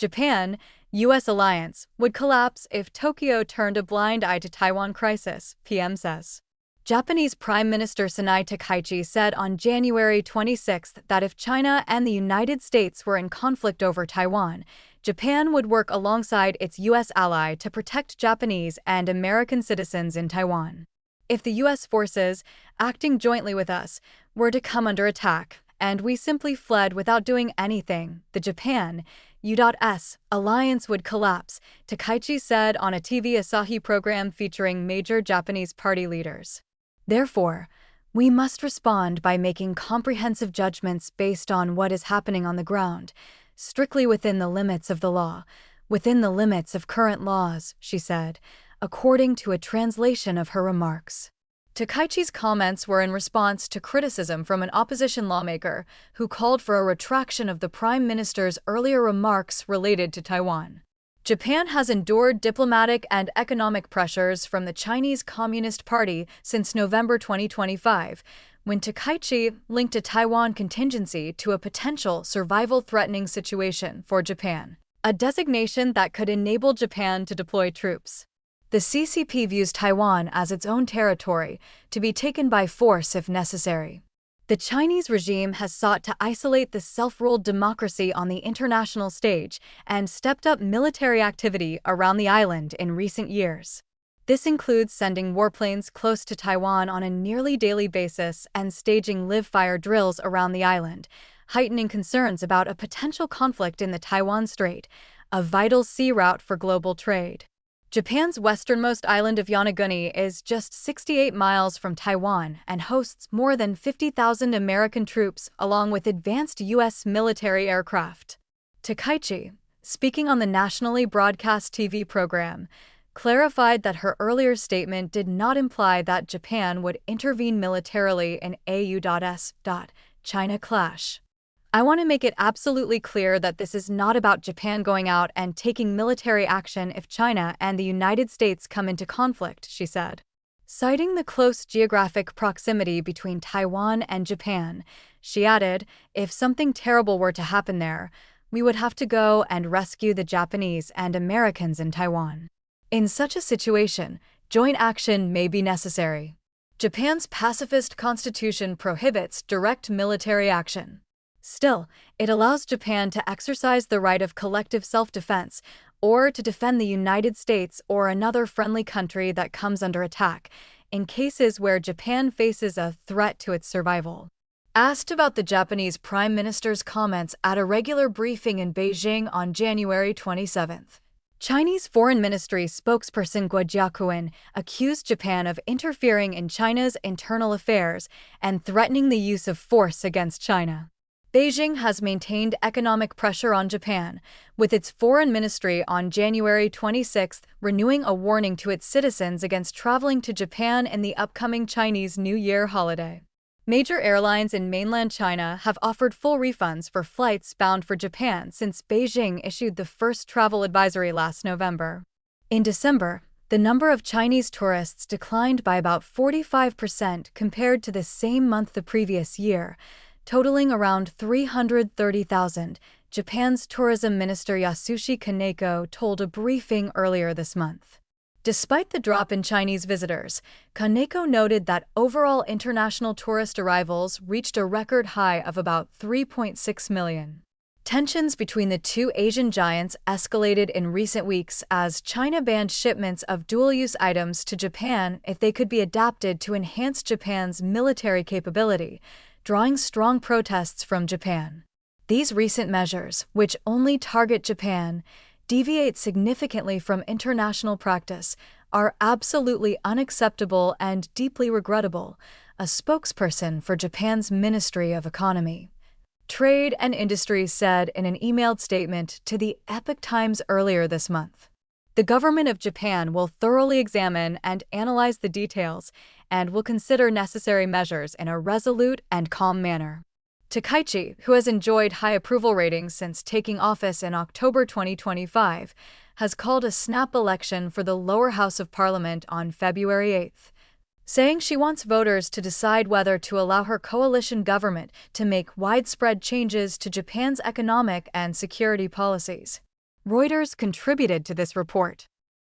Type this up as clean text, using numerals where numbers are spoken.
Japan, U.S. alliance would collapse if Tokyo turned a blind eye to Taiwan crisis, PM says. Japanese Prime Minister Sanai Takaichi said on January 26 that if China and the United States were in conflict over Taiwan, Japan would work alongside its U.S. ally to protect Japanese and American citizens in Taiwan. If the U.S. forces, acting jointly with us, were to come under attack, and we simply fled without doing anything, the Japan U.S. alliance would collapse, Takaichi said on a TV Asahi program featuring major Japanese party leaders. Therefore, we must respond by making comprehensive judgments based on what is happening on the ground, strictly within the limits of the law, within the limits of current laws, she said, according to a translation of her remarks. Takaichi's comments were in response to criticism from an opposition lawmaker who called for a retraction of the prime minister's earlier remarks related to Taiwan. Japan has endured diplomatic and economic pressures from the Chinese Communist Party since November 2025, when Takaichi linked a Taiwan contingency to a potential survival-threatening situation for Japan, a designation that could enable Japan to deploy troops. The CCP views Taiwan as its own territory, to be taken by force if necessary. The Chinese regime has sought to isolate the self-ruled democracy on the international stage and stepped up military activity around the island in recent years. This includes sending warplanes close to Taiwan on a nearly daily basis and staging live-fire drills around the island, heightening concerns about a potential conflict in the Taiwan Strait, a vital sea route for global trade. Japan's westernmost island of Yonaguni is just 68 miles from Taiwan and hosts more than 50,000 American troops along with advanced U.S. military aircraft. Takaichi, speaking on the nationally broadcast TV program, clarified that her earlier statement did not imply that Japan would intervene militarily in AU.S.China clash. I want to make it absolutely clear that this is not about Japan going out and taking military action if China and the United States come into conflict, she said. Citing the close geographic proximity between Taiwan and Japan, she added, if something terrible were to happen there, we would have to go and rescue the Japanese and Americans in Taiwan. In such a situation, joint action may be necessary. Japan's pacifist constitution prohibits direct military action. Still, it allows Japan to exercise the right of collective self-defense or to defend the United States or another friendly country that comes under attack, in cases where Japan faces a threat to its survival. Asked about the Japanese Prime Minister's comments at a regular briefing in Beijing on January 27, Chinese Foreign Ministry spokesperson Guo Jiaquan accused Japan of interfering in China's internal affairs and threatening the use of force against China. Beijing has maintained economic pressure on Japan, with its foreign ministry on January 26 renewing a warning to its citizens against traveling to Japan in the upcoming Chinese New Year holiday. Major airlines in mainland China have offered full refunds for flights bound for Japan since Beijing issued the first travel advisory last November. In December, the number of Chinese tourists declined by about 45% compared to the same month the previous year, totaling around 330,000, Japan's tourism minister Yasushi Kaneko told a briefing earlier this month. Despite the drop in Chinese visitors, Kaneko noted that overall international tourist arrivals reached a record high of about 3.6 million. Tensions between the two Asian giants escalated in recent weeks as China banned shipments of dual-use items to Japan if they could be adapted to enhance Japan's military capability, drawing strong protests from Japan. These recent measures, which only target Japan, deviate significantly from international practice, are absolutely unacceptable and deeply regrettable, a spokesperson for Japan's Ministry of Economy, Trade and Industry said in an emailed statement to the Epoch Times earlier this month. The government of Japan will thoroughly examine and analyze the details and will consider necessary measures in a resolute and calm manner. Takaichi, who has enjoyed high approval ratings since taking office in October 2025, has called a snap election for the lower house of parliament on February 8, saying she wants voters to decide whether to allow her coalition government to make widespread changes to Japan's economic and security policies. Reuters contributed to this report.